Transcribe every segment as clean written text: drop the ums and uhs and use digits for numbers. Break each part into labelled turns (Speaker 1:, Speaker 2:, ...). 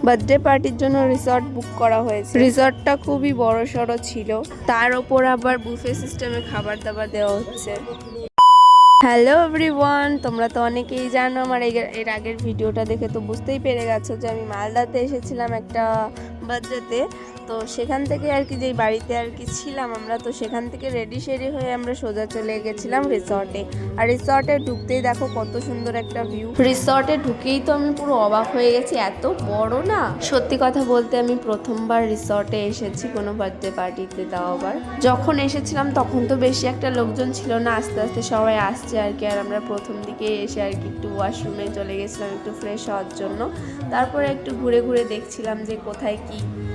Speaker 1: Birthday পার্টির জন্য resort বুক করা হয়েছে। রিসর্টটা খুবই বড়সড় ছিল, তার ওপর আবার বুফে সিস্টেমে খাবার দাবার দেওয়া হচ্ছে। হ্যালো এভরিওয়ান, তোমরা তো অনেকেই জানো আমার এর আগের ভিডিওটা দেখে তো বুঝতেই পেরে গেছো যে আমি মালদাতে এসেছিলাম একটা বার্থডেতে। তো সেখান থেকে আর কি, যেই বাড়িতে আর কি ছিলাম আমরা, তো সেখান থেকে রেডি সেডি হয়ে আমরা সোজা চলে গেছিলাম রিসর্টে। আর রিসর্টে ঢুকতেই দেখো কত সুন্দর একটা ভিউ। রিসর্টে ঢুকেই তো আমি পুরো অবাক হয়ে গেছি, এত বড় না। সত্যি কথা বলতে আমি প্রথমবার রিসর্টে এসেছি কোনো বার্থডে পার্টিতে, তাও আবার যখন এসেছিলাম তখন তো বেশি একটা লোকজন ছিল না, আস্তে আস্তে সবাই আসছে আর কি। আর আমরা প্রথম দিকে এসে আর কি একটু ওয়াশরুমে চলে গেছিলাম একটু ফ্রেশ হওয়ার জন্য। তারপরে একটু ঘুরে ঘুরে দেখছিলাম যে কোথায়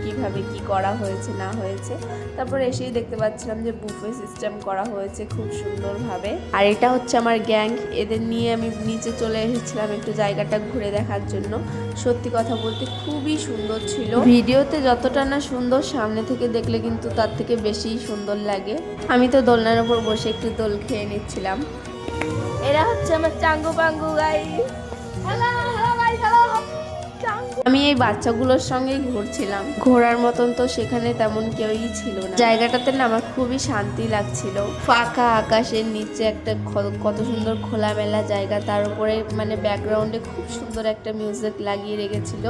Speaker 1: কিভাবে কি করা হয়েছে না হয়েছে। তারপরে এসেই দেখতে পাচ্ছিলাম যে বুফে সিস্টেম করা হয়েছে খুব সুন্দরভাবে। আর এটা হচ্ছে আমার গ্যাং, এদের নিয়ে আমি নিচে চলে এসেছিলাম একটু জায়গাটা ঘুরে দেখার জন্য। সত্যি কথা বলতে খুবই সুন্দর ছিল, ভিডিওতে যতটা না সুন্দর সামনে থেকে দেখলে কিন্তু তার থেকে বেশি সুন্দর লাগে। আমি তো দোলনার উপর বসে একটু দোল খেয়ে নিচ্ছিলাম। এরা হচ্ছে আমার চাঙ্গু পাঙ্গু গাইস। আমি এই বাচ্চাগুলোর সঙ্গেই ঘুরছিলাম, ঘোরার মতন তো সেখানে তেমন কেউই ছিল না। জায়গাটাতে না আমার খুবই শান্তি লাগছিল, ফাঁকা আকাশের নিচে একটা কত সুন্দর খোলামেলা জায়গা, তার উপরে মানে ব্যাকগ্রাউন্ডে খুব সুন্দর একটা মিউজিক লাগিয়ে রেখেছিল,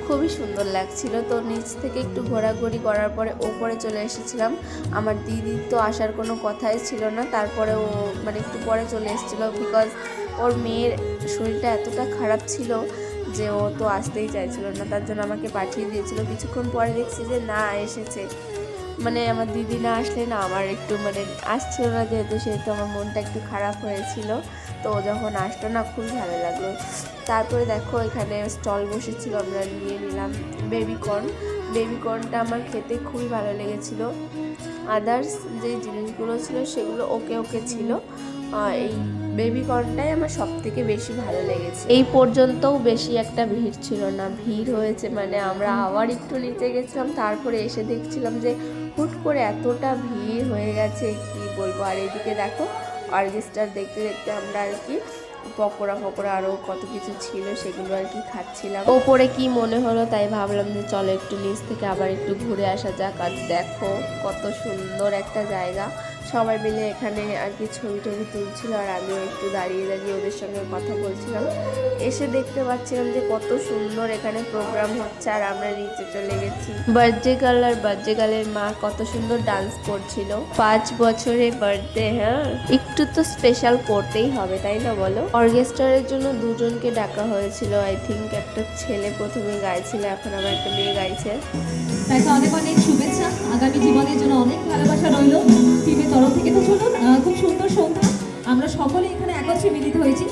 Speaker 1: খুবই সুন্দর লাগছিল। তো নিচ থেকে একটু ঘোরাঘুরি করার পরে ওপরে চলে এসেছিলাম। আমার দিদির তো আসার কোনো কথাই ছিল না, তারপরে ও মানে একটু পরে চলে এসেছিলো, বিকজ ওর মেয়ের শরীরটা এতটা খারাপ ছিল যে ও তো আসতেই চাইছিল না, তার জন্য আমাকে পাঠিয়ে দিয়েছিল। কিছুক্ষণ পরে দেখছি যে না এসেছে, মানে আমার দিদি না আসলে না আমার একটু মানে আসছিল না, সেহেতু আমার মনটা একটু খারাপ হয়েছিল। তো যখন আসলো না খুবই ভালো লাগলো। তারপরে দেখো এখানে স্টল বসেছিল, আমরা নিয়ে নিলাম বেবিকর্নটা আমার খেতে খুবই ভালো লেগেছিল। আদার্স যে জিনিসগুলো ছিল সেগুলো ওকে ছিল, এই বেবিকর্নটাই আমার সব থেকে বেশি ভালো লেগেছে। এই পর্যন্তও বেশি একটা ভিড় ছিল না, ভিড় হয়েছে মানে আমরা আবার একটু নিচে গেছিলাম, তারপরে এসে দেখছিলাম যে হুট করে এতটা ভিড় হয়ে গেছে কি বলবো। আর এদিকে দেখো অর্কেস্ট্রা দেখতে দেখতে আমরা আর কি পকোড়া আরও কত কিছু ছিল সেগুলো আর কি খাচ্ছিলাম। ওপরে কি মনে হলো তাই ভাবলাম যে চলো একটু নিচ থেকে আবার একটু ঘুরে আসা যাক। আর দেখো কত সুন্দর একটা জায়গা, সবাই মিলে এখানে আর কি ছবি তুলছিল, আর আমিও একটু দাঁড়িয়ে ওদের সঙ্গে কথা বলছিলাম। এসে দেখতে পাচ্ছিলাম যে কত সুন্দর এখানে প্রোগ্রাম হচ্ছে, আর আমরা নিচে চলে গেছি। বার্থডে গার্লের মা কত সুন্দর ডান্স করছিল, 5 বছরের বার্থডে, হ্যাঁ একটু তো স্পেশাল করতেই হবে তাই না বলো। অর্কেস্ট্রারের জন্য দুজনকে ডাকা হয়েছিল, আই থিঙ্ক একটা ছেলে প্রথমে গাইছিল, এখন আবার একটা মেয়ে গাইছে।
Speaker 2: তাকে অনেক অনেক শুভেচ্ছা, আগামী জীবনের জন্য অনেক ভালোবাসা রইল টিমের তরফ থেকে। তো চলুন, খুব সুন্দর সন্ধ্যা, আমরা সকলে এখানে একত্রে মিলিত হয়েছি।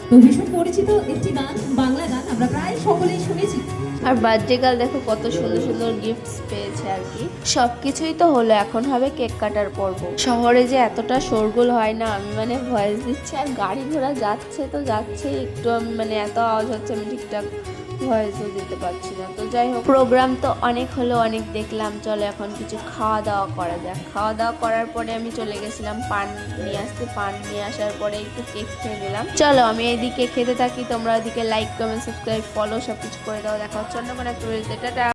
Speaker 2: তো ভীষণ পরিচিত একটি গান, বাংলা গান, আমরা প্রায় সকলেই শুনেছি।
Speaker 1: আর বার্থডে গার্ল দেখো কত সুন্দর সুন্দর গিফটস পেয়েছে আর কি। সবকিছুই তো হলো, এখন হবে কেক কাটার পর্ব। শহরে যে এতটা শোরগোল হয় না, আমি মানে ভয়েস দিচ্ছি আর গাড়ি ঘোড়া যাচ্ছে তো যাচ্ছে, একটু আমি মানে এত আওয়াজ হচ্ছে আমি ঠিকঠাক ভয়েসও দিতে পারছি না। তো যাই হোক, প্রোগ্রাম তো অনেক হলো, অনেক দেখলাম, চলো এখন কিছু খাওয়া দাওয়া করা যাক। খাওয়া দাওয়া করার পরে আমি চলে গেছিলাম পান নিয়ে আসতে, পান নিয়ে আসার পরে একটু কেক খেয়ে নিলাম। চলো আমি এদিকে খেতে থাকি, তোমরা ওদিকে লাইক কমেন্ট সাবস্ক্রাইব ফলো সবকিছু করে দাও। দেখা হচ্ছে অন্য কোনো একটা ভিডিওতে। টাটা।